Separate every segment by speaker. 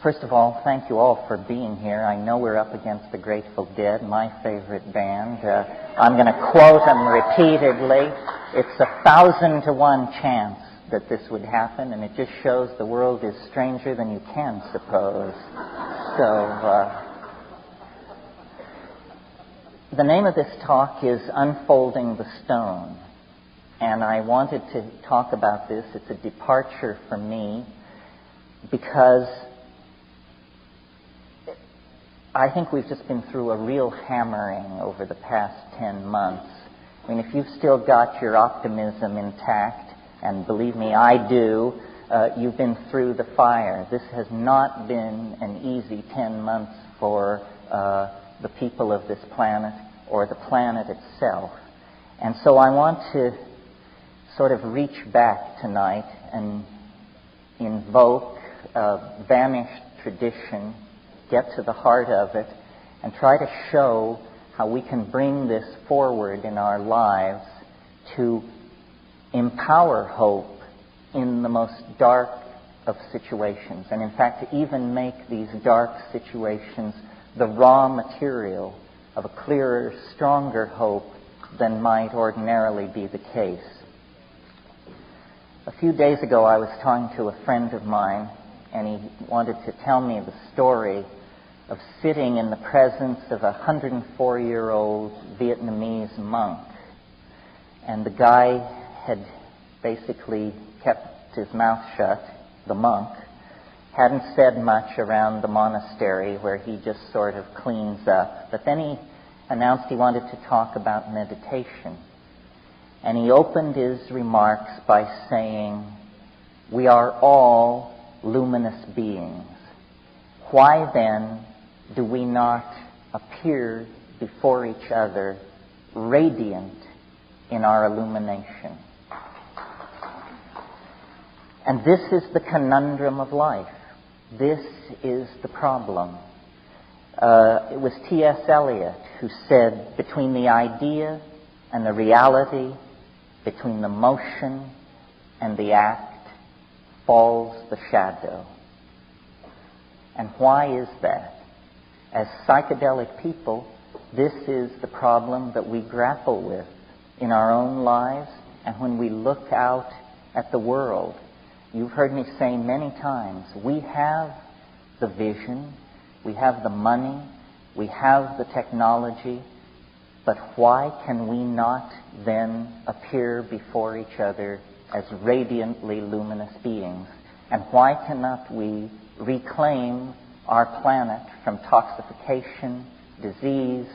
Speaker 1: First of all, thank you all for being here. I know we're up against the Grateful Dead, my favorite band. I'm going to quote them repeatedly. It's 1,000 to 1 chance that this would happen, and it just shows the world is stranger than you can suppose. So, the name of this talk is Unfolding the Stone, and I wanted to talk about this. It's a departure for me because I think we've just been through a real hammering over the past 10 months. I mean, if you've still got your optimism intact, and believe me, I do, you've been through the fire. This has not been an easy 10 months for the people of this planet or the planet itself. And so I want to sort of reach back tonight and invoke a vanished tradition, get to the heart of it, and try to show how we can bring this forward in our lives to empower hope in the most dark of situations, and in fact to even make these dark situations the raw material of a clearer, stronger hope than might ordinarily be the case. A few days ago I was talking to a friend of mine, and he wanted to tell me the story of sitting in the presence of a 104-year-old Vietnamese monk. And the guy had basically kept his mouth shut, the monk, hadn't said much around the monastery where he just sort of cleans up. But then he announced he wanted to talk about meditation. And he opened his remarks by saying, "We are all luminous beings. Why then do we not appear before each other radiant in our illumination?" And this is the conundrum of life. This is the problem. It was T.S. Eliot who said, between the idea and the reality, between the motion and the act, falls the shadow. And why is that? As psychedelic people, this is the problem that we grapple with in our own lives and when we look out at the world. You've heard me say many times, we have the vision, we have the money, we have the technology, but why can we not then appear before each other as radiantly luminous beings? And why cannot we reclaim our planet from toxification, disease,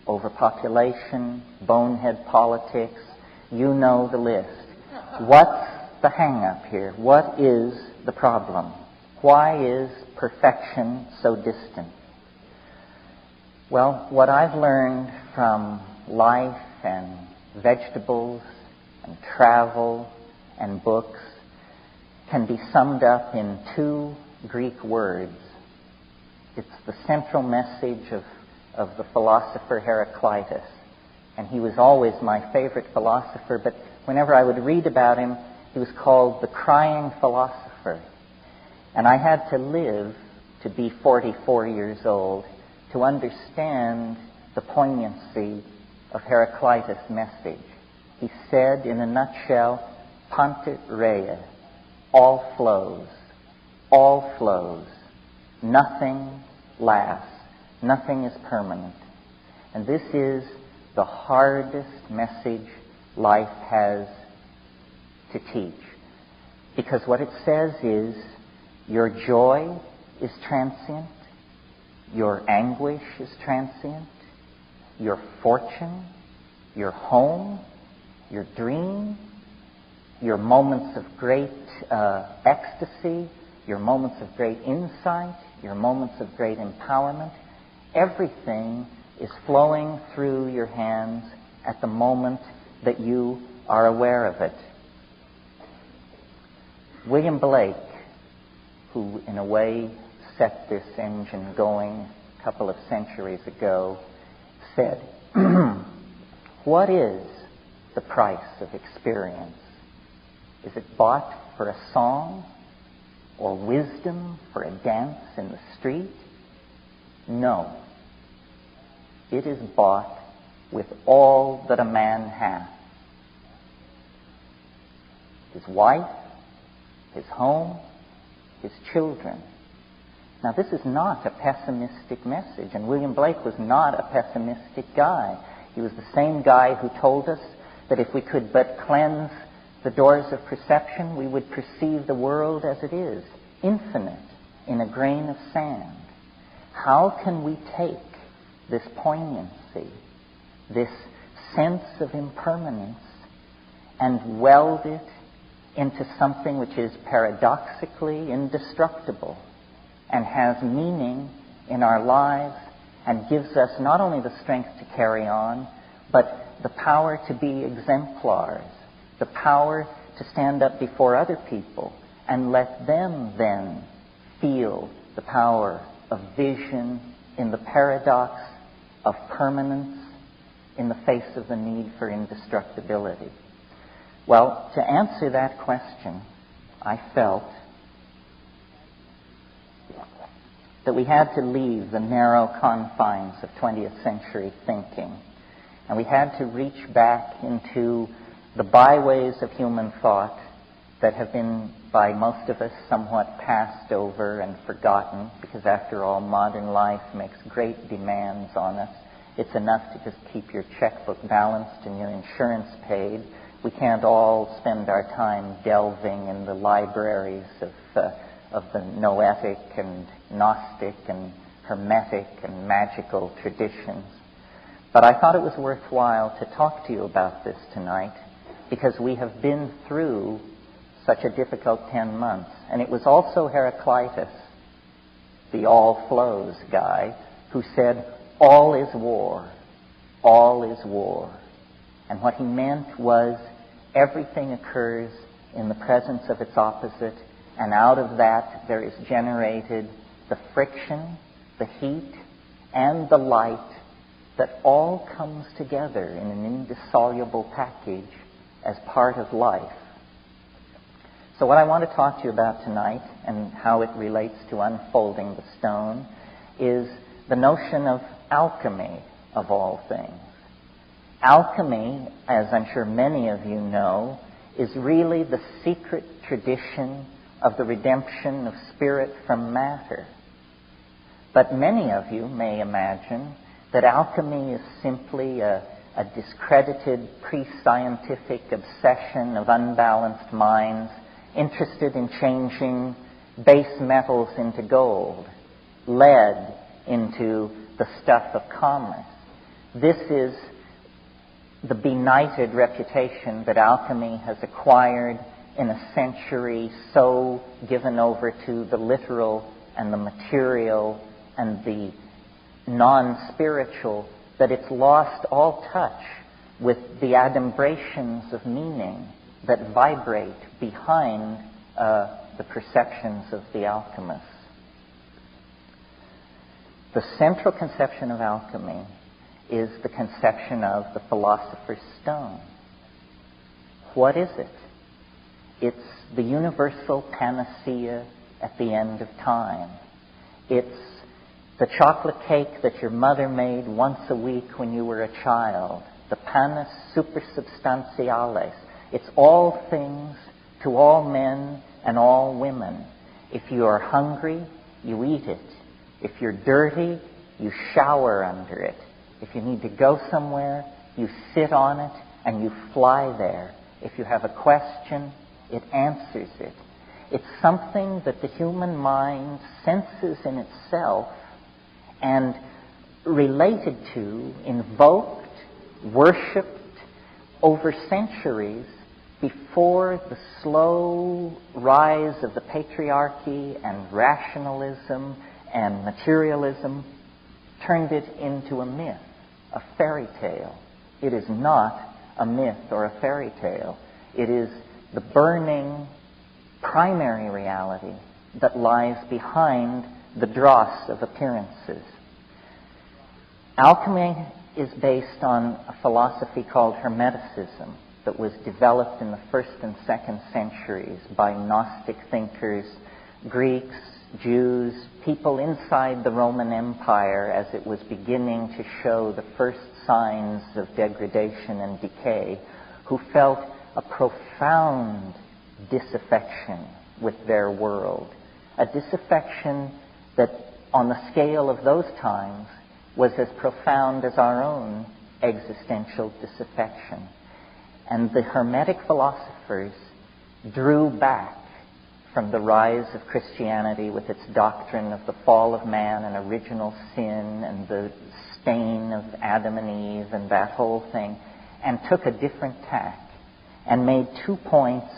Speaker 1: overpopulation, bonehead politics? You know the list. What's the hang-up here? What is the problem? Why is perfection so distant? Well, what I've learned from life and vegetables and travel and books can be summed up in 2 Greek words. It's the central message of the philosopher Heraclitus. And he was always my favorite philosopher, but whenever I would read about him, he was called the crying philosopher. And I had to live to be 44 years old to understand the poignancy of Heraclitus' message. He said, in a nutshell, Pante rea, all flows, nothing lasts, nothing is permanent. And this is the hardest message life has to teach. Because what it says is, your joy is transient, your anguish is transient, your fortune, your home, your dream, your moments of great ecstasy, your moments of great insight, your moments of great empowerment, everything is flowing through your hands at the moment that you are aware of it. William Blake, who in a way set this engine going a couple of centuries ago, said, "What is the price of experience? Is it bought for a song or wisdom for a dance in the street. No. It is bought with all that a man hath. His wife, his home, his children. Now, this is not a pessimistic message, and William Blake was not a pessimistic guy. He was the same guy who told us that if we could but cleanse the doors of perception, we would perceive the world as it is, infinite, in a grain of sand. How can we take this poignancy, this sense of impermanence, and weld it into something which is paradoxically indestructible and has meaning in our lives and gives us not only the strength to carry on, but the power to be exemplars, the power to stand up before other people and let them then feel the power of vision in the paradox of permanence in the face of the need for indestructibility. Well, to answer that question, I felt that we had to leave the narrow confines of 20th century thinking, and we had to reach back into the byways of human thought that have been, by most of us, somewhat passed over and forgotten, because after all, modern life makes great demands on us. It's enough to just keep your checkbook balanced and your insurance paid. We can't all spend our time delving in the libraries of the noetic and Gnostic and Hermetic and magical traditions. But I thought it was worthwhile to talk to you about this tonight because we have been through such a difficult 10 months. And it was also Heraclitus, the all flows guy, who said, all is war, all is war. And what he meant was everything occurs in the presence of its opposite, and out of that there is generated the friction, the heat, and the light that all comes together in an indissoluble package as part of life. So what I want to talk to you about tonight, and how it relates to unfolding the stone, is the notion of alchemy of all things. Alchemy, as I'm sure many of you know, is really the secret tradition of the redemption of spirit from matter. But many of you may imagine that alchemy is simply a discredited pre-scientific obsession of unbalanced minds interested in changing base metals into gold, lead into the stuff of commerce. This is the benighted reputation that alchemy has acquired in a century so given over to the literal and the material and the non-spiritual that it's lost all touch with the adumbrations of meaning that vibrate behind the perceptions of the alchemists. The central conception of alchemy is the conception of the philosopher's stone. What is it? It's the universal panacea at the end of time. It's the chocolate cake that your mother made once a week when you were a child, the panis supersubstantialis. It's all things to all men and all women. If you are hungry, you eat it. If you're dirty, you shower under it. If you need to go somewhere, you sit on it and you fly there. If you have a question, it answers it. It's something that the human mind senses in itself and related to, invoked, worshipped over centuries before the slow rise of the patriarchy and rationalism and materialism turned it into a myth, a fairy tale. It is not a myth or a fairy tale. It is the burning primary reality that lies behind the dross of appearances. Alchemy is based on a philosophy called Hermeticism that was developed in the 1st and 2nd centuries by Gnostic thinkers Greeks, Jews, people inside the Roman Empire as it was beginning to show the first signs of degradation and decay, who felt a profound disaffection with their world, a disaffection that on the scale of those times was as profound as our own existential disaffection. And the Hermetic philosophers drew back from the rise of Christianity with its doctrine of the fall of man and original sin and the stain of Adam and Eve and that whole thing, and took a different tack and made 2 points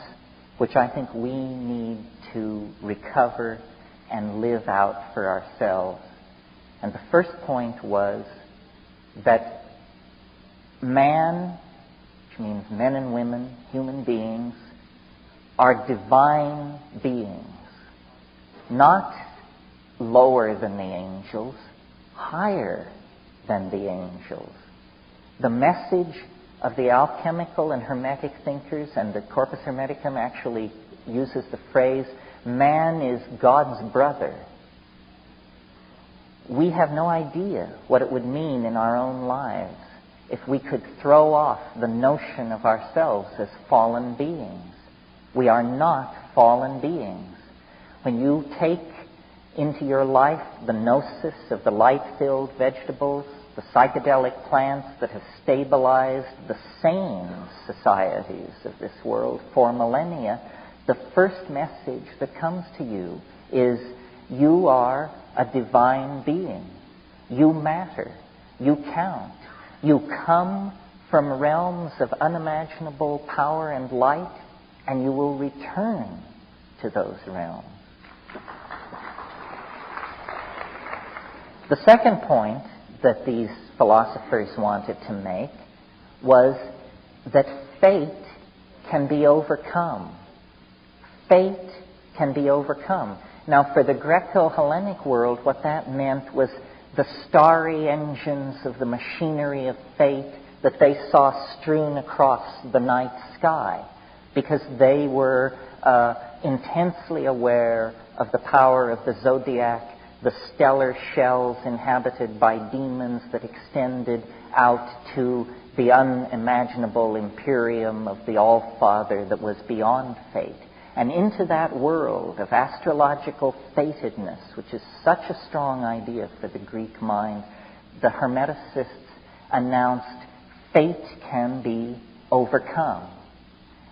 Speaker 1: which I think we need to recover and live out for ourselves. And the first point was that man, which means men and women, human beings, are divine beings, not lower than the angels, higher than the angels. The message of the alchemical and Hermetic thinkers, and the Corpus Hermeticum actually uses the phrase, man is God's brother. We have no idea what it would mean in our own lives if we could throw off the notion of ourselves as fallen beings. We are not fallen beings. When you take into your life the gnosis of the light-filled vegetables, the psychedelic plants that have stabilized the sane societies of this world for millennia, the first message that comes to you is you are a divine being. You matter. You count. You come from realms of unimaginable power and light, and you will return to those realms. The second point that these philosophers wanted to make was that fate can be overcome. Fate can be overcome. Now, for the Greco-Hellenic world, what that meant was the starry engines of the machinery of fate that they saw strewn across the night sky, because they were intensely aware of the power of the zodiac, the stellar shells inhabited by demons that extended out to the unimaginable imperium of the All-Father that was beyond fate. And into that world of astrological fatedness, which is such a strong idea for the Greek mind, the Hermeticists announced fate can be overcome.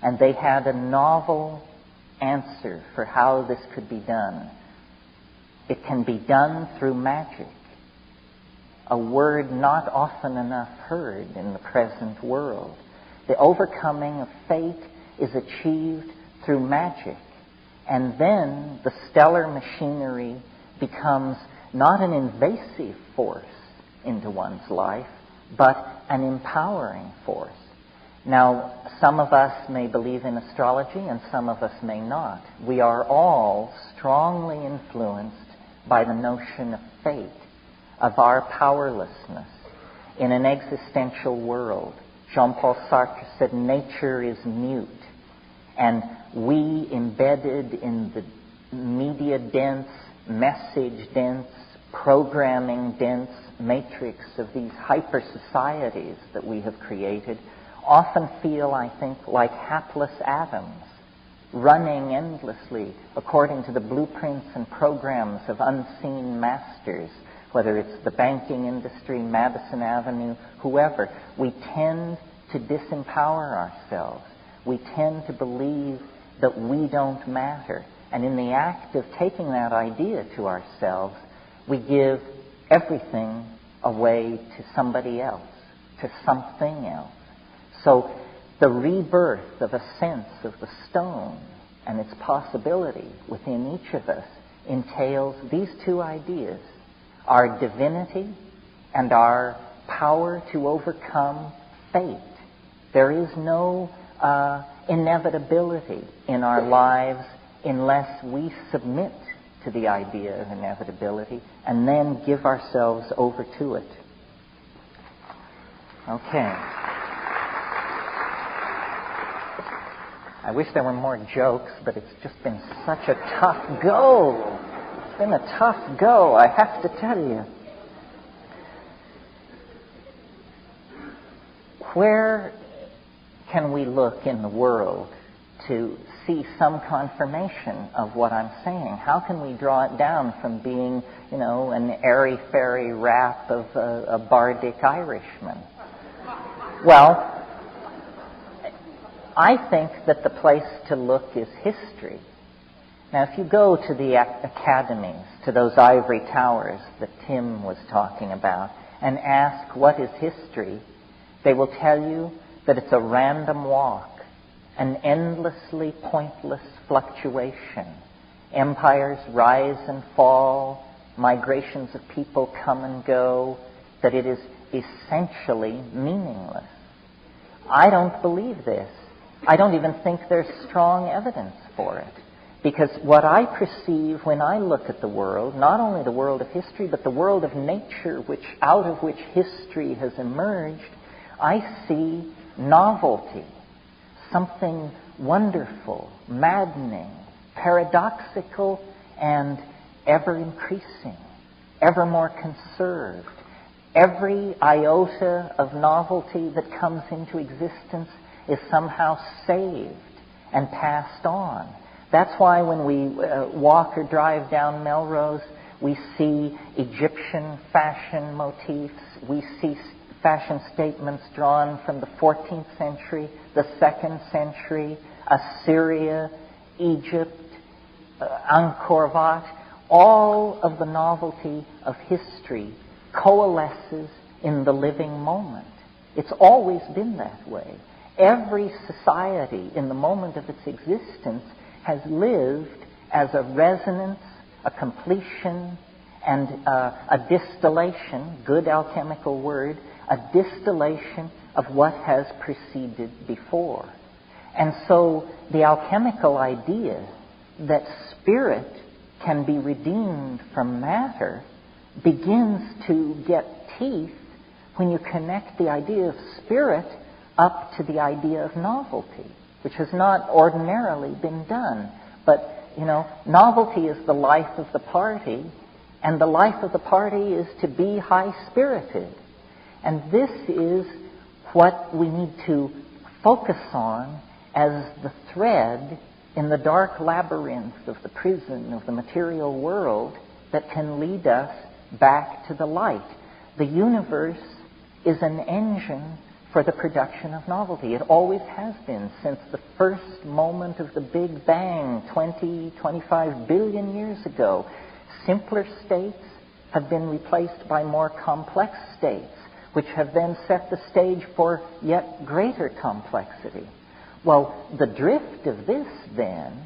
Speaker 1: And they had a novel answer for how this could be done. It can be done through magic, a word not often enough heard in the present world. The overcoming of fate is achieved through magic, and then the stellar machinery becomes not an invasive force into one's life, but an empowering force. Now, some of us may believe in astrology and some of us may not. We are all strongly influenced by the notion of fate, of our powerlessness in an existential world. Jean-Paul Sartre said nature is mute, and we, embedded in the media-dense, message-dense, programming-dense matrix of these hyper-societies that we have created, often feel, I think, like hapless atoms, running endlessly according to the blueprints and programs of unseen masters, whether it's the banking industry, Madison Avenue, whoever. We tend to disempower ourselves. We tend to believe that we don't matter. And in the act of taking that idea to ourselves, we give everything away to somebody else, to something else. So the rebirth of a sense of the stone and its possibility within each of us entails these two ideas: our divinity and our power to overcome fate. There is no inevitability in our lives unless we submit to the idea of inevitability and then give ourselves over to it. Okay. I wish there were more jokes, but it's just been such a tough go. It's been a tough go, I have to tell you. Where can we look in the world to see some confirmation of what I'm saying? How can we draw it down from being, an airy-fairy rap of a bardic Irishman? Well, I think that the place to look is history. Now, if you go to the academies, to those ivory towers that Tim was talking about, and ask what is history, they will tell you that it's a random walk, an endlessly pointless fluctuation. Empires rise and fall, migrations of people come and go, that it is essentially meaningless. I don't believe this. I don't even think there's strong evidence for it. Because what I perceive when I look at the world, not only the world of history, but the world of nature, out of which history has emerged, I see novelty, something wonderful, maddening, paradoxical, and ever-increasing, ever more conserved. Every iota of novelty that comes into existence is somehow saved and passed on. That's why when we walk or drive down Melrose, we see Egyptian fashion motifs, we see fashion statements drawn from the 14th century, the 2nd century, Assyria, Egypt, Angkor Wat. All of the novelty of history coalesces in the living moment. It's always been that way. Every society in the moment of its existence has lived as a resonance, a completion, and a distillation, good alchemical word, a distillation of what has preceded before. And so the alchemical idea that spirit can be redeemed from matter begins to get teeth when you connect the idea of spirit up to the idea of novelty, which has not ordinarily been done. But, novelty is the life of the party, and the life of the party is to be high-spirited. And this is what we need to focus on as the thread in the dark labyrinth of the prison of the material world that can lead us back to the light. The universe is an engine for the production of novelty. It always has been since the first moment of the Big Bang 25 billion years ago. Simpler states have been replaced by more complex states, which have then set the stage for yet greater complexity. Well, the drift of this, then,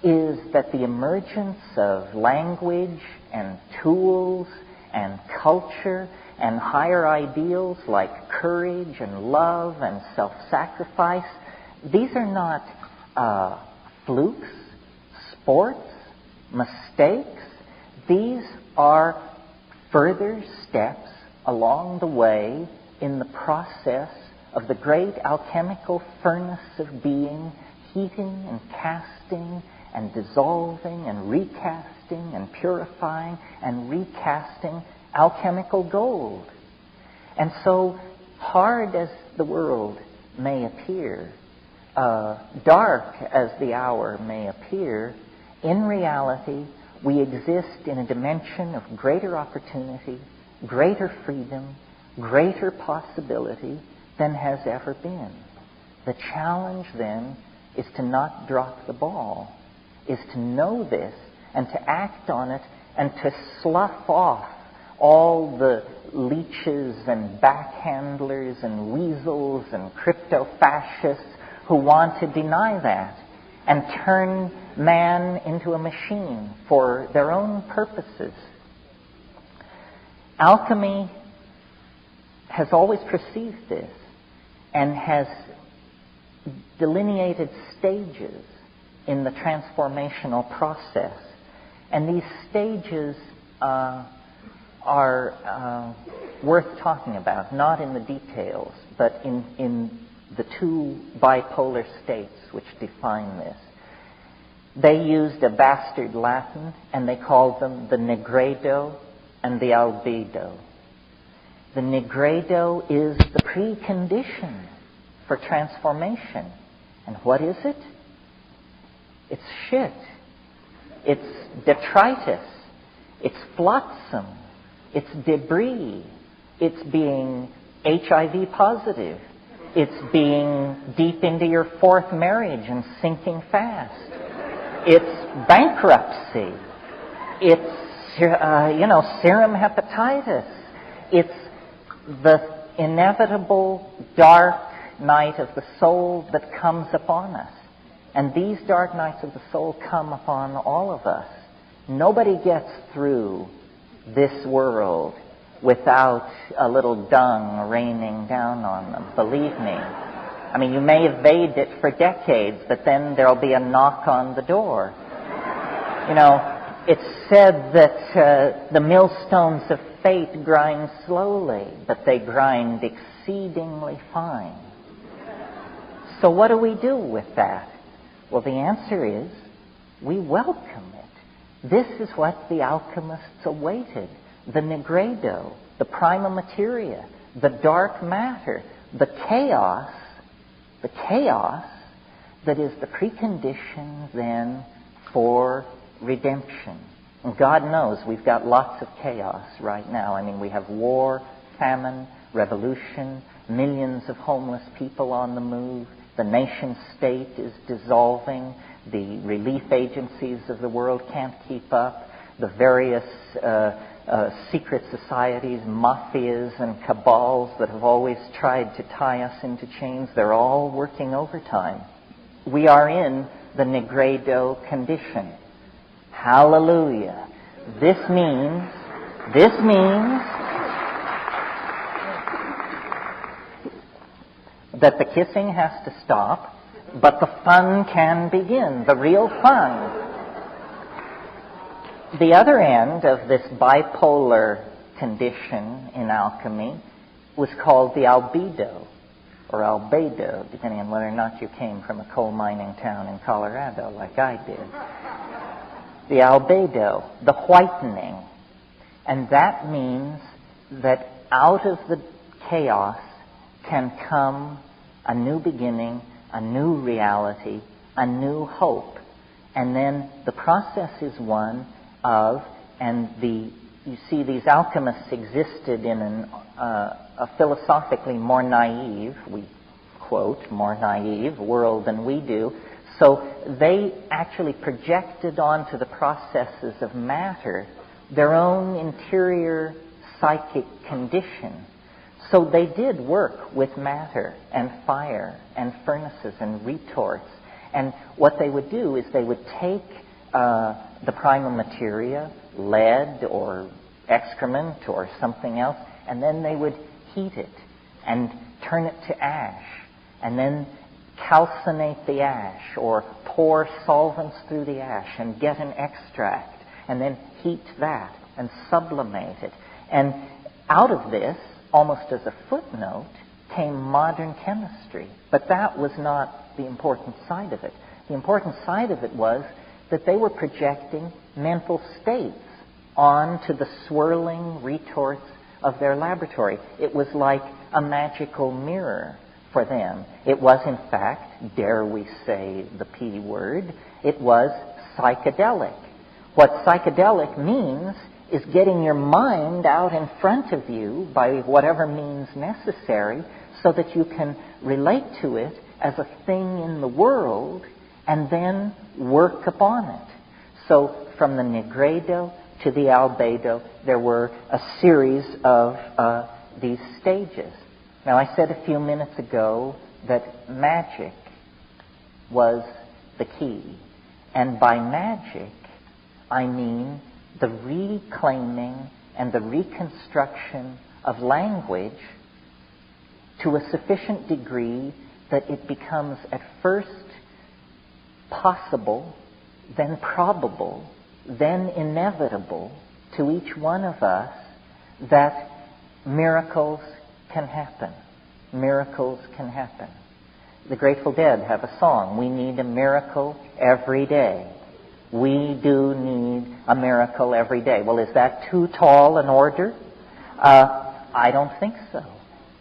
Speaker 1: is that the emergence of language and tools and culture and higher ideals like courage and love and self-sacrifice, these are not flukes, sports, mistakes. These are further steps along the way in the process of the great alchemical furnace of being, heating and casting and dissolving and recasting and purifying and recasting alchemical gold. And so, hard as the world may appear, dark as the hour may appear, in reality, we exist in a dimension of greater opportunity, greater freedom, greater possibility than has ever been. The challenge, then, is to not drop the ball, is to know this and to act on it and to slough off all the leeches and backhandlers and weasels and crypto-fascists who want to deny that and turn man into a machine for their own purposes. Alchemy has always perceived this and has delineated stages in the transformational process. And these stages are worth talking about, not in the details, but in the two bipolar states which define this. They used a bastard Latin, and they called them the nigredo and the albedo. The nigredo is the precondition for transformation. And what is it? It's shit. It's detritus. It's flotsam. It's debris. It's being HIV positive. It's being deep into your fourth marriage and sinking fast. It's bankruptcy. It's, serum hepatitis. It's the inevitable dark night of the soul that comes upon us. And these dark nights of the soul come upon all of us. Nobody gets through this world without a little dung raining down on them, believe me. I mean, you may evade it for decades, but then there'll be a knock on the door. It's said that the millstones of fate grind slowly, but they grind exceedingly fine. So what do we do with that? Well, the answer is we welcome it. This is what the alchemists awaited. The nigredo, the prima materia, the dark matter, the chaos that is the precondition then for redemption. And God knows we've got lots of chaos right now. I mean, we have war, famine, revolution, millions of homeless people on the move. The nation state is dissolving. The relief agencies of the world can't keep up. The various secret societies, mafias, and cabals that have always tried to tie us into chains, they're all working overtime. We are in the nigredo condition. Hallelujah. This means that the kissing has to stop, but the fun can begin, the real fun. The other end of this bipolar condition in alchemy was called the albedo, or albedo, depending on whether or not you came from a coal mining town in Colorado like I did. The albedo, the whitening. And that means that out of the chaos can come a new beginning, a new reality, a new hope. And then the process is one of, you see these alchemists existed in a philosophically more naive, we quote, more naive world than we do. So they actually projected onto the processes of matter their own interior psychic condition. So they did work with matter and fire and furnaces and retorts. And what they would do is they would take the prima materia, lead or excrement or something else, and then they would heat it and turn it to ash, and then calcinate the ash or pour solvents through the ash and get an extract, and then heat that and sublimate it. And out of this, almost as a footnote, came modern chemistry. But that was not the important side of it. The important side of it was that they were projecting mental states onto the swirling retorts of their laboratory. It was like a magical mirror for them. It was, in fact, dare we say the P word, it was psychedelic. What psychedelic means is getting your mind out in front of you by whatever means necessary so that you can relate to it as a thing in the world and then work upon it. So from the nigredo to the albedo, there were a series of these stages. Now, I said a few minutes ago that magic was the key. And by magic, I mean the reclaiming and the reconstruction of language to a sufficient degree that it becomes at first possible, then probable, then inevitable to each one of us that miracles can happen. Miracles can happen. The Grateful Dead have a song, "We need a miracle every day." We do need a miracle every day. Well, is that too tall an order? I don't think so.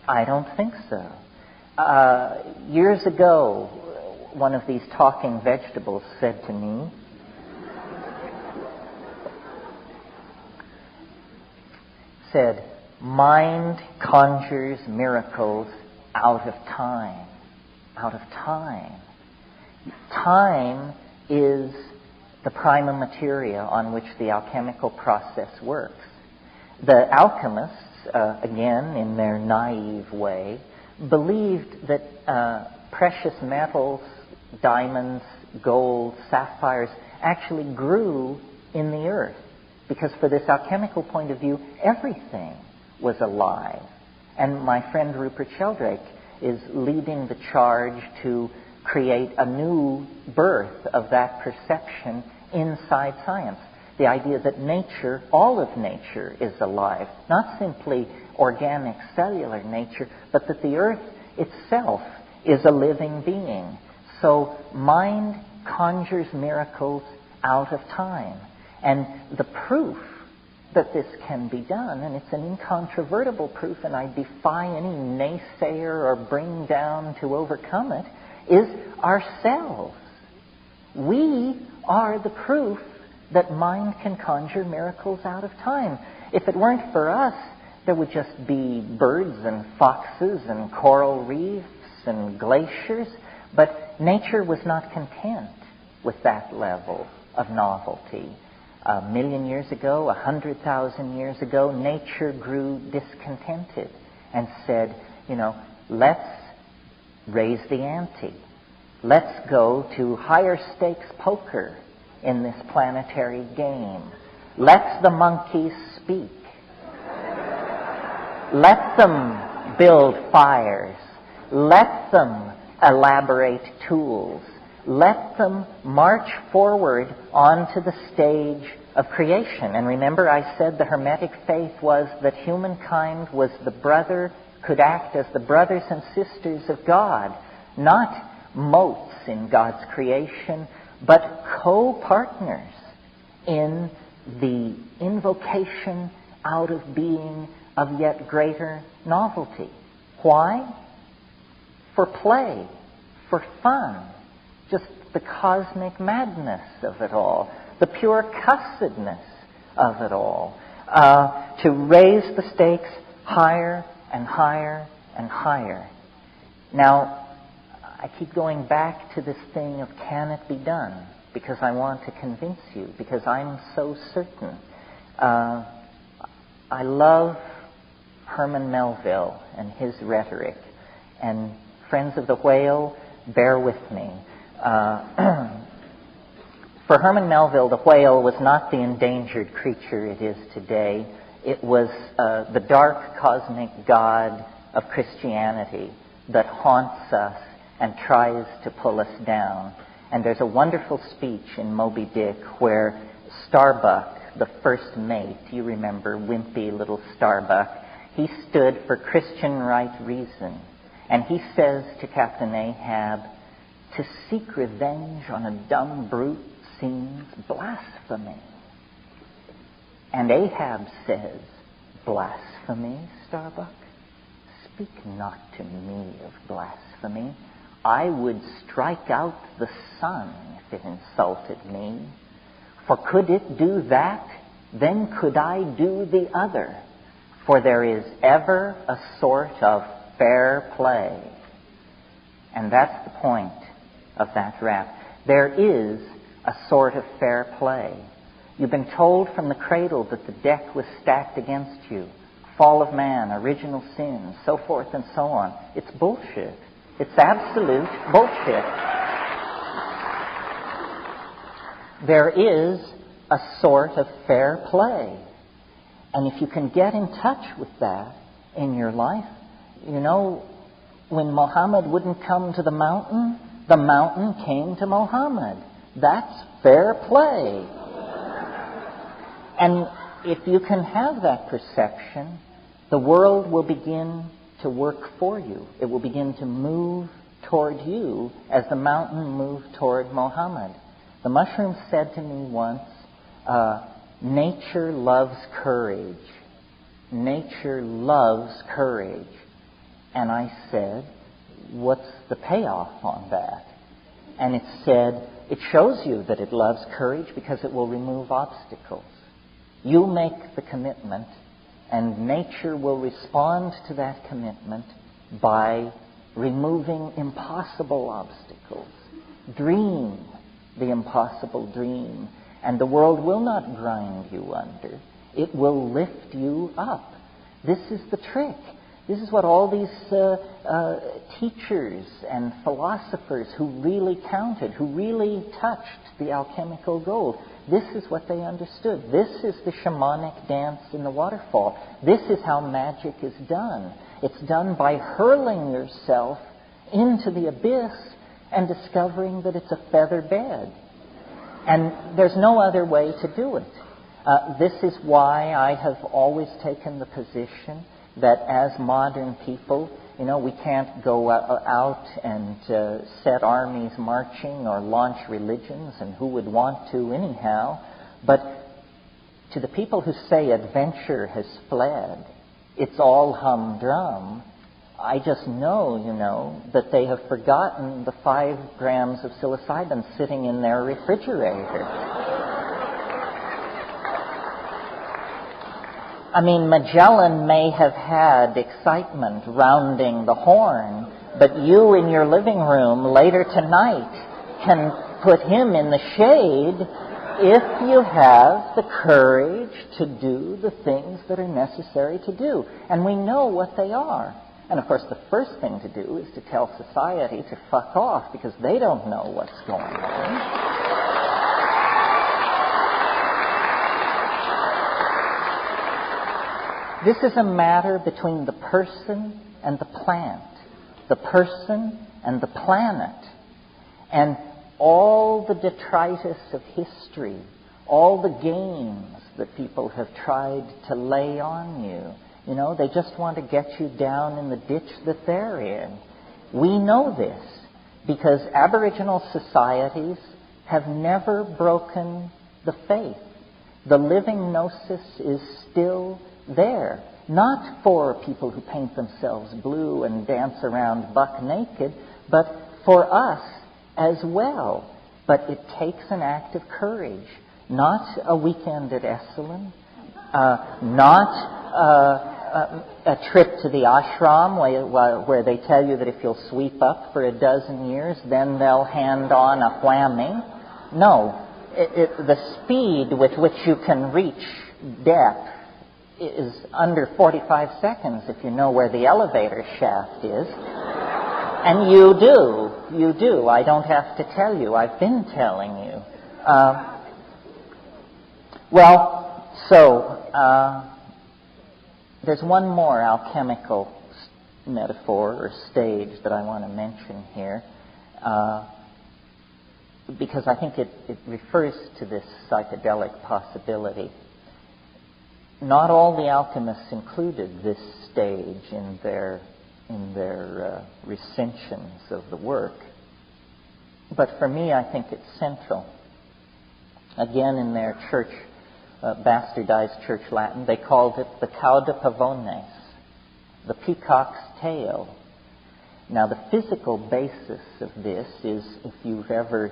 Speaker 1: I don't think so. Years ago, one of these talking vegetables said to me, mind conjures miracles out of time. Out of time. Time is the prima materia on which the alchemical process works. The alchemists, again, in their naive way, believed that precious metals, diamonds, gold, sapphires, actually grew in the earth. Because for this alchemical point of view, everything was alive. And my friend Rupert Sheldrake is leading the charge to create a new birth of that perception inside science. The idea that nature, all of nature, is alive. Not simply organic cellular nature, but that the earth itself is a living being. So mind conjures miracles out of time. And the proof that this can be done, and it's an incontrovertible proof, and I defy any naysayer or bring down to overcome it, is ourselves. We are the proof that mind can conjure miracles out of time. If it weren't for us, there would just be birds and foxes and coral reefs and glaciers, but nature was not content with that level of novelty. 1,000,000 years ago, 100,000 years ago, nature grew discontented and said, let's raise the ante. Let's go to higher stakes poker in this planetary game. Let the monkeys speak. Let them build fires. Let them elaborate tools. Let them march forward onto the stage of creation. And remember, I said the Hermetic faith was that humankind could act as the brothers and sisters of God, not motes in God's creation, but co-partners in the invocation out of being of yet greater novelty. Why? For play, for fun. Just the cosmic madness of it all, the pure cussedness of it all, to raise the stakes higher and higher and higher. Now, I keep going back to this thing of can it be done, because I want to convince you, because I'm so certain. I love Herman Melville and his rhetoric, and friends of the whale, bear with me. For Herman Melville, the whale was not the endangered creature it is today. It was the dark cosmic god of Christianity that haunts us and tries to pull us down. And there's a wonderful speech in Moby Dick where Starbuck, the first mate, you remember, wimpy little Starbuck, he stood for Christian right reason. And he says to Captain Ahab, "To seek revenge on a dumb brute seems blasphemy." And Ahab says, "Blasphemy, Starbuck? Speak not to me of blasphemy. I would strike out the sun if it insulted me. For could it do that, then could I do the other. For there is ever a sort of fair play." And that's the point of that rap. There is a sort of fair play. You've been told from the cradle that the deck was stacked against you. Fall of man, original sin, so forth and so on. It's bullshit. It's absolute bullshit. There is a sort of fair play. And if you can get in touch with that in your life, when Muhammad wouldn't come to the mountain came to Muhammad. That's fair play. And if you can have that perception, the world will begin to work for you. It will begin to move toward you as the mountain moved toward Mohammed. The mushroom said to me once, nature loves courage. Nature loves courage. And I said, what's the payoff on that? And it said, it shows you that it loves courage because it will remove obstacles. You make the commitment, and nature will respond to that commitment by removing impossible obstacles. Dream the impossible dream, and the world will not grind you under. It will lift you up. This is the trick. This is what all these teachers and philosophers who really counted, who really touched the alchemical gold, this is what they understood. This is the shamanic dance in the waterfall. This is how magic is done. It's done by hurling yourself into the abyss and discovering that it's a feather bed. And there's no other way to do it. This is why I have always taken the position that as modern people, we can't go out and set armies marching or launch religions, and who would want to anyhow. But to the people who say adventure has fled, it's all humdrum, I just know, that they have forgotten the 5 grams of psilocybin sitting in their refrigerator. I mean, Magellan may have had excitement rounding the Horn, but you in your living room later tonight can put him in the shade if you have the courage to do the things that are necessary to do. And we know what they are. And of course, the first thing to do is to tell society to fuck off, because they don't know what's going on. This is a matter between the person and the plant, the person and the planet. And all the detritus of history, all the games that people have tried to lay on you, they just want to get you down in the ditch that they're in. We know this because Aboriginal societies have never broken the faith. The living gnosis is still there, not for people who paint themselves blue and dance around buck naked, but for us as well. But it takes an act of courage, not a weekend at Esalen, not a trip to the ashram where they tell you that if you'll sweep up for a dozen years, then they'll hand on a whammy. No, the speed with which you can reach depth is under 45 seconds if you know where the elevator shaft is. And you do. I don't have to tell you. I've been telling you. There's one more alchemical metaphor or stage that I want to mention here, because I think it refers to this psychedelic possibility. Not all the alchemists included this stage in their recensions of the work. But for me, I think it's central. Again, in their church, bastardized church Latin, they called it the cauda pavones, the peacock's tail. Now, the physical basis of this is, if you've ever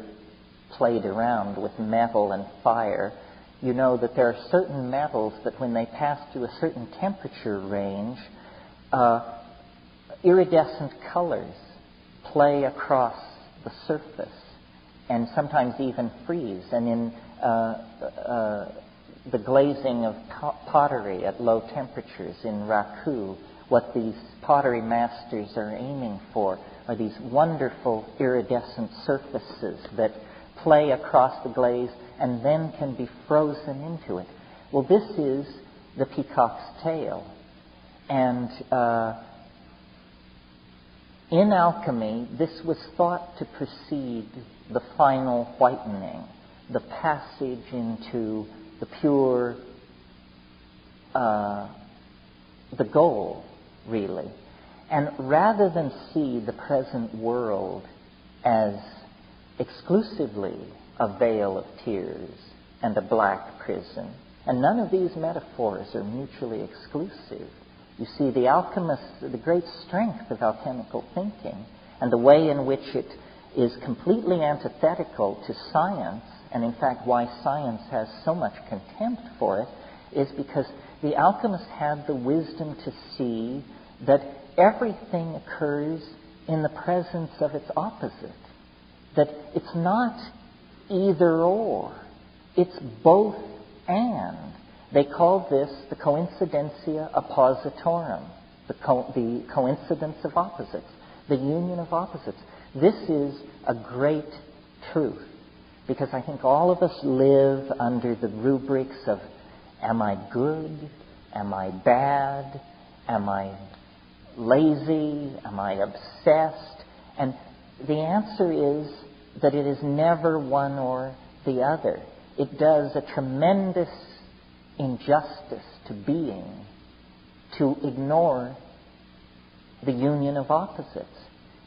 Speaker 1: played around with metal and fire, you know that there are certain metals that when they pass through a certain temperature range, iridescent colors play across the surface and sometimes even freeze. And in the glazing of pottery at low temperatures in Raku, what these pottery masters are aiming for are these wonderful iridescent surfaces that play across the glaze and then can be frozen into it. Well, this is the peacock's tail. And in alchemy, this was thought to precede the final whitening, the passage into the pure, the goal, really. And rather than see the present world as exclusively a vale of tears and a black prison, and none of these metaphors are mutually exclusive. You see, the alchemists, the great strength of alchemical thinking and the way in which it is completely antithetical to science, and in fact why science has so much contempt for it, is because the alchemists had the wisdom to see that everything occurs in the presence of its opposite. That it's not either or, it's both and. They call this the coincidentia oppositorum, the coincidence of opposites, the union of opposites. This is a great truth, because I think all of us live under the rubrics of, am I good? Am I bad? Am I lazy? Am I obsessed? And the answer is that it is never one or the other. It does a tremendous injustice to being to ignore the union of opposites.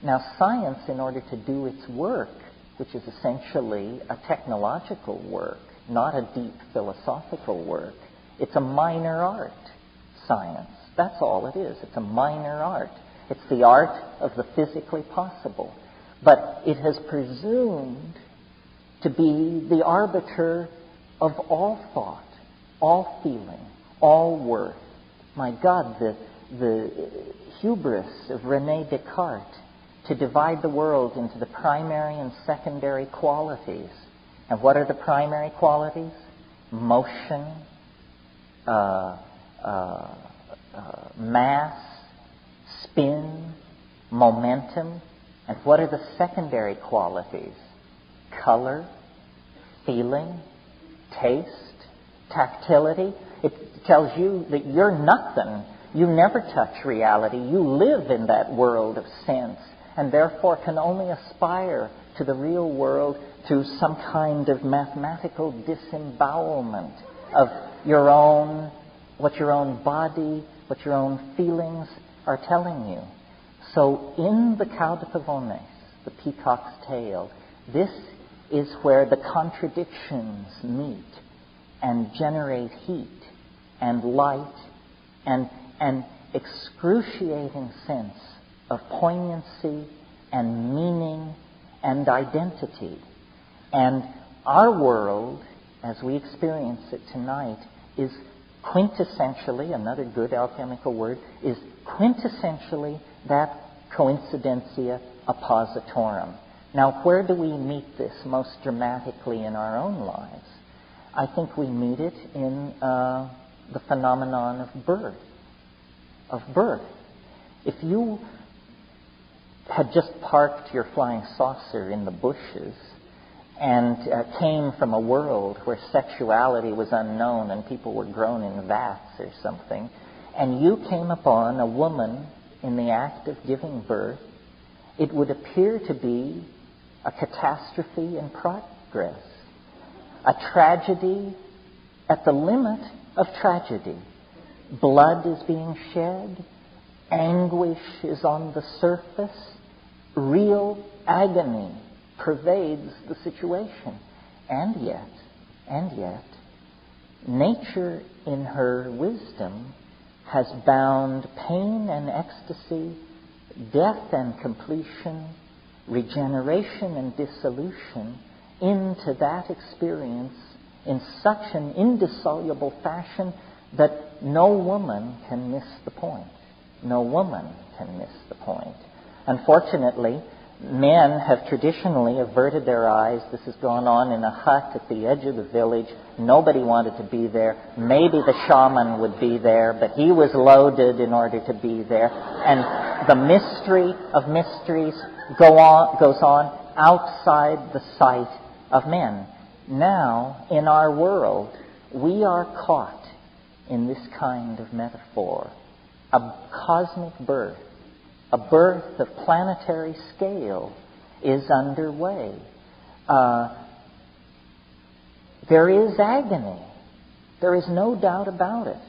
Speaker 1: Now, science, in order to do its work, which is essentially a technological work, not a deep philosophical work, it's a minor art, science. That's all it is. It's a minor art. It's the art of the physically possible. But it has presumed to be the arbiter of all thought, all feeling, all worth. My God, the hubris of René Descartes to divide the world into the primary and secondary qualities. And what are the primary qualities? Motion, mass, spin, momentum. And what are the secondary qualities? Color, feeling, taste, tactility. It tells you that you're nothing. You never touch reality. You live in that world of sense, and therefore can only aspire to the real world through some kind of mathematical disembowelment of your own, what your own body, what your own feelings are telling you. So in the Cow de Pavones, the Peacock's Tail, this is where the contradictions meet and generate heat and light and an excruciating sense of poignancy and meaning and identity. And our world, as we experience it tonight, is quintessentially, another good alchemical word, is quintessentially that coincidentia oppositorum. Now, where do we meet this most dramatically in our own lives? I think we meet it in the phenomenon of birth. If you had just parked your flying saucer in the bushes and came from a world where sexuality was unknown and people were grown in vats or something, and you came upon a woman in the act of giving birth, it would appear to be a catastrophe in progress, a tragedy at the limit of tragedy. Blood is being shed, anguish is on the surface, real agony pervades the situation. And yet, nature in her wisdom has bound pain and ecstasy, death and completion, regeneration and dissolution into that experience in such an indissoluble fashion that no woman can miss the point. No woman can miss the point. Unfortunately, men have traditionally averted their eyes. This has gone on in a hut at the edge of the village. Nobody wanted to be there. Maybe the shaman would be there, but he was loaded in order to be there. And the mystery of mysteries goes on outside the sight of men. Now, in our world, we are caught in this kind of metaphor. A cosmic birth, a birth of planetary scale is underway. There is agony. There is no doubt about it.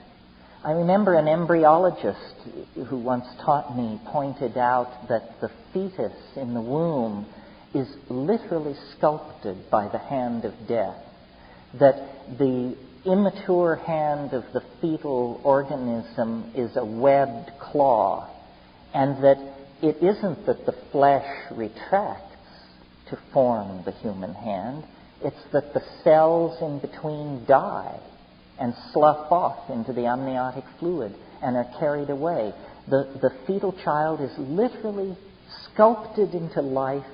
Speaker 1: I remember an embryologist who once taught me pointed out that the fetus in the womb is literally sculpted by the hand of death, that the immature hand of the fetal organism is a webbed claw, and that it isn't that the flesh retracts to form the human hand, it's that the cells in between die and slough off into the amniotic fluid and are carried away. The fetal child is literally sculpted into life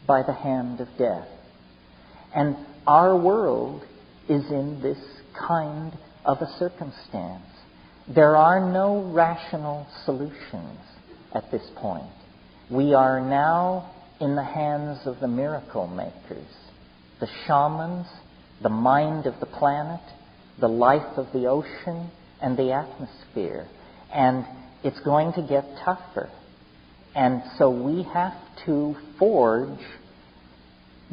Speaker 1: by the hand of death. And our world is in this kind of a circumstance. There are no rational solutions at this point. We are now in the hands of the miracle makers, the shamans, the mind of the planet, the life of the ocean, and the atmosphere. And it's going to get tougher. And so we have to forge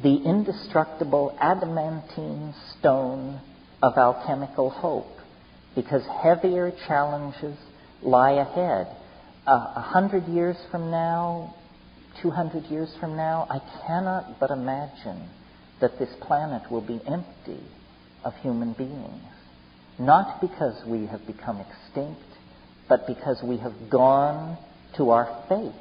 Speaker 1: the indestructible adamantine stone of alchemical hope, because heavier challenges lie ahead. 100 years from now, 200 years from now, I cannot but imagine that this planet will be empty of human beings. Not because we have become extinct, but because we have gone to our fate.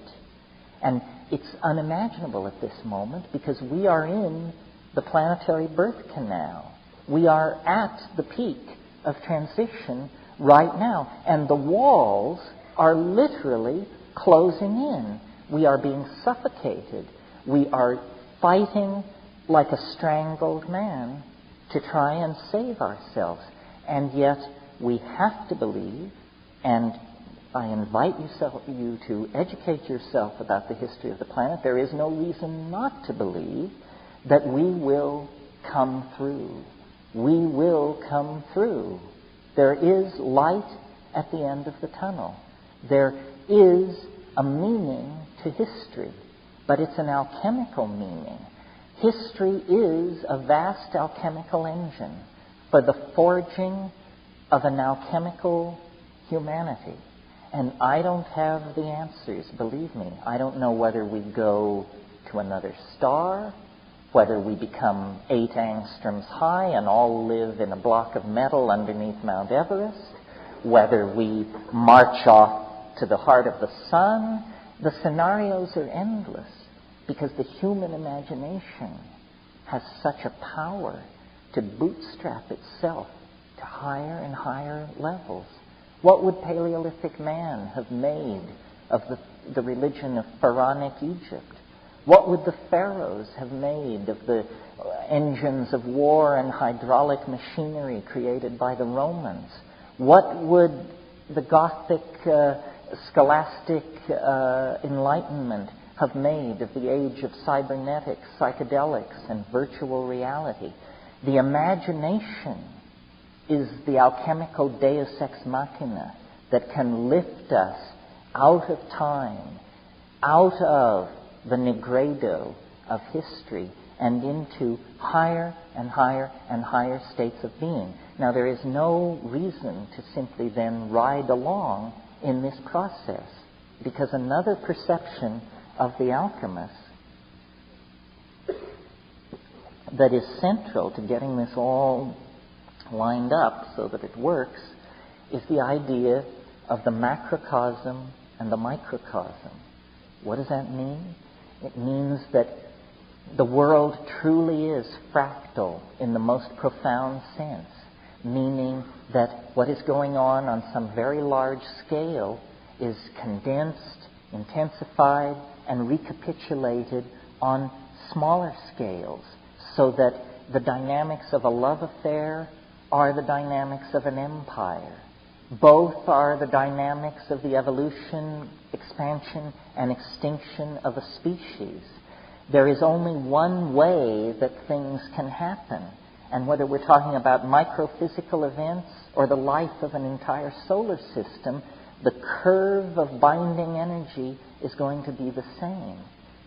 Speaker 1: And it's unimaginable at this moment because we are in the planetary birth canal. We are at the peak of transition right now, and the walls are literally closing in. We are being suffocated. We are fighting like a strangled man to try and save ourselves. And yet we have to believe, and I invite you to educate yourself about the history of the planet. There is no reason not to believe that we will come through. We will come through. There is light at the end of the tunnel. There is a meaning to history, but it's an alchemical meaning. History is a vast alchemical engine for the forging of an alchemical humanity. And I don't have the answers, believe me. I don't know whether we go to another star, whether we become 8 angstroms high and all live in a block of metal underneath Mount Everest, whether we march off to the heart of the sun. The scenarios are endless because the human imagination has such a power to bootstrap itself to higher and higher levels. What would Paleolithic man have made of the religion of pharaonic Egypt? What would the pharaohs have made of the engines of war and hydraulic machinery created by the Romans? What would the Gothic scholastic enlightenment have made of the age of cybernetics, psychedelics, and virtual reality? The imagination is the alchemical deus ex machina that can lift us out of time, out of the nigredo of history, and into higher and higher and higher states of being. Now, there is no reason to simply then ride along in this process, because another perception of the alchemist that is central to getting this all lined up so that it works is the idea of the macrocosm and the microcosm. What does that mean? It means that the world truly is fractal in the most profound sense, meaning that what is going on some very large scale is condensed, intensified, and recapitulated on smaller scales, so that the dynamics of a love affair are the dynamics of an empire. Both are the dynamics of the evolution, expansion, and extinction of a species. There is only one way that things can happen. And whether we're talking about microphysical events or the life of an entire solar system, the curve of binding energy is going to be the same.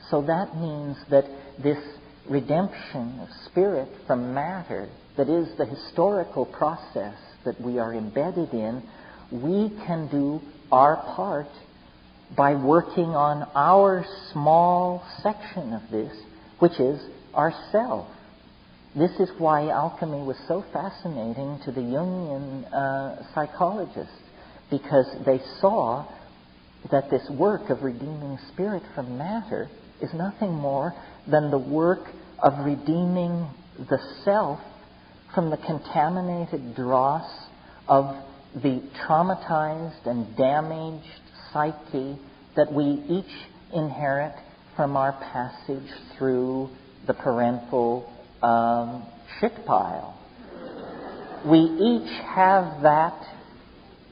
Speaker 1: So that means that this redemption of spirit from matter, that is the historical process that we are embedded in, we can do our part by working on our small section of this, which is ourself. This is why alchemy was so fascinating to the Jungian psychologists, because they saw that this work of redeeming spirit from matter is nothing more than the work of redeeming the self from the contaminated dross of the traumatized and damaged psyche that we each inherit from our passage through the parental shit pile. We each have that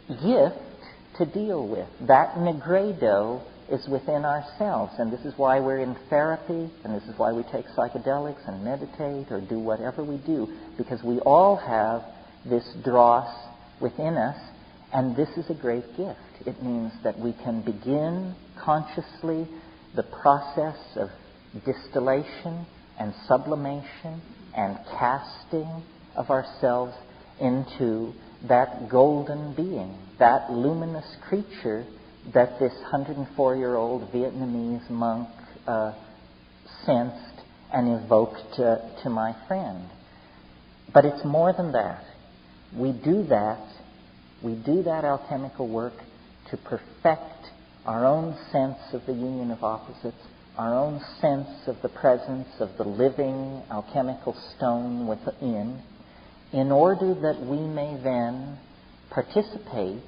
Speaker 1: gift to deal with. That nigredo is within ourselves, and this is why we're in therapy, and this is why we take psychedelics and meditate or do whatever we do, because we all have this dross within us, and this is a great gift. It means that we can begin consciously the process of distillation and sublimation and casting of ourselves into that golden being, that luminous creature that this 104-year-old Vietnamese monk sensed and evoked to my friend. But it's more than that. We do that alchemical work to perfect our own sense of the union of opposites, our own sense of the presence of the living alchemical stone within, in order that we may then participate,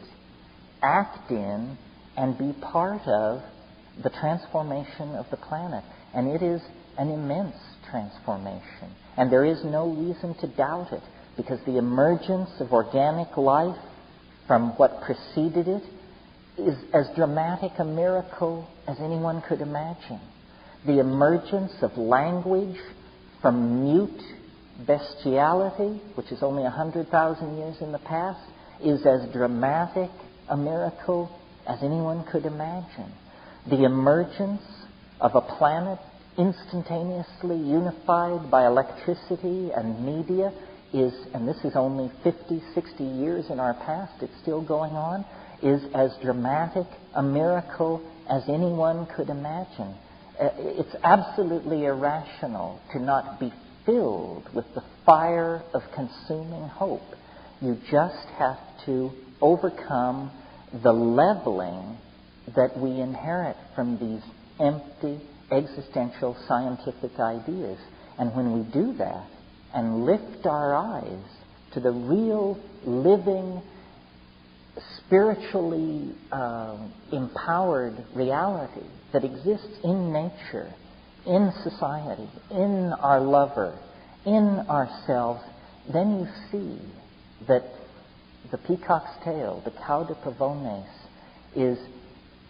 Speaker 1: act in, and be part of the transformation of the planet. And it is an immense transformation. And there is no reason to doubt it, because the emergence of organic life from what preceded it is as dramatic a miracle as anyone could imagine. The emergence of language from mute bestiality, which is only 100,000 years in the past, is as dramatic a miracle as anyone could imagine. The emergence of a planet instantaneously unified by electricity and media is, and this is only 50, 60 years in our past, it's still going on, is as dramatic a miracle as anyone could imagine. It's absolutely irrational to not be filled with the fire of consuming hope. You just have to overcome the leveling that we inherit from these empty existential scientific ideas. And when we do that and lift our eyes to the real living, spiritually empowered reality that exists in nature, in society, in our lover, in ourselves, then you see that the peacock's tail, the cauda pavones, is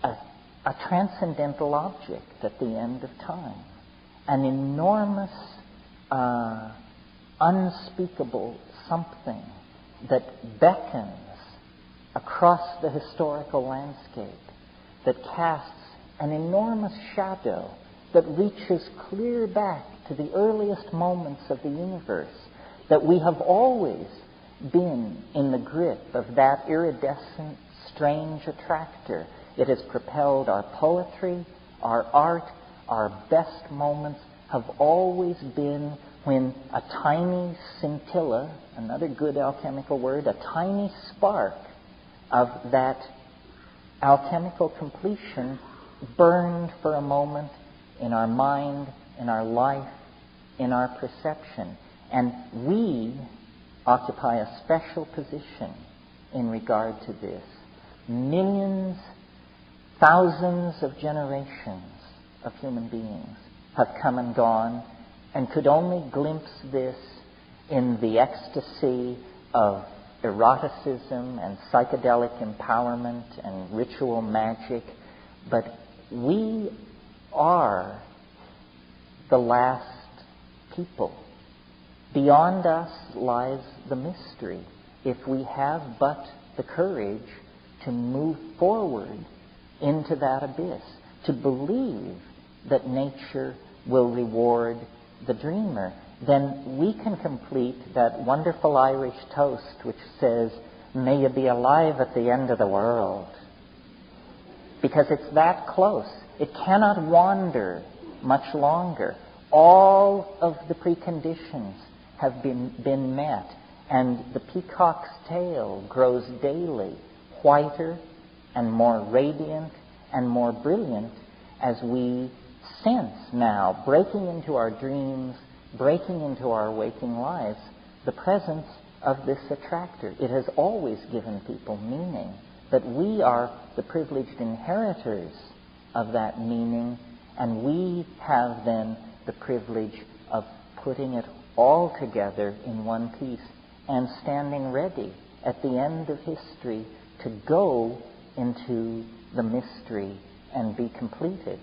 Speaker 1: a transcendental object at the end of time. An enormous, unspeakable something that beckons across the historical landscape, that casts an enormous shadow that reaches clear back to the earliest moments of the universe, that we have always been in the grip of that iridescent, strange attractor. It has propelled our poetry, our art, our best moments have always been when a tiny scintilla, another good alchemical word, a tiny spark of that alchemical completion burned for a moment in our mind, in our life, in our perception. And we occupy a special position in regard to this. Millions, thousands of generations of human beings have come and gone and could only glimpse this in the ecstasy of eroticism and psychedelic empowerment and ritual magic. But we are the last people. Beyond us lies the mystery. If we have but the courage to move forward into that abyss, to believe that nature will reward the dreamer, then we can complete that wonderful Irish toast which says, May you be alive at the end of the world. Because it's that close. It cannot wander much longer. All of the preconditions have been met, and the peacock's tail grows daily whiter and more radiant and more brilliant as we sense now, breaking into our dreams, breaking into our waking lives, the presence of this attractor. It has always given people meaning, but we are the privileged inheritors of that meaning, and we have then the privilege of putting it all together in one piece and standing ready at the end of history to go into the mystery and be completed.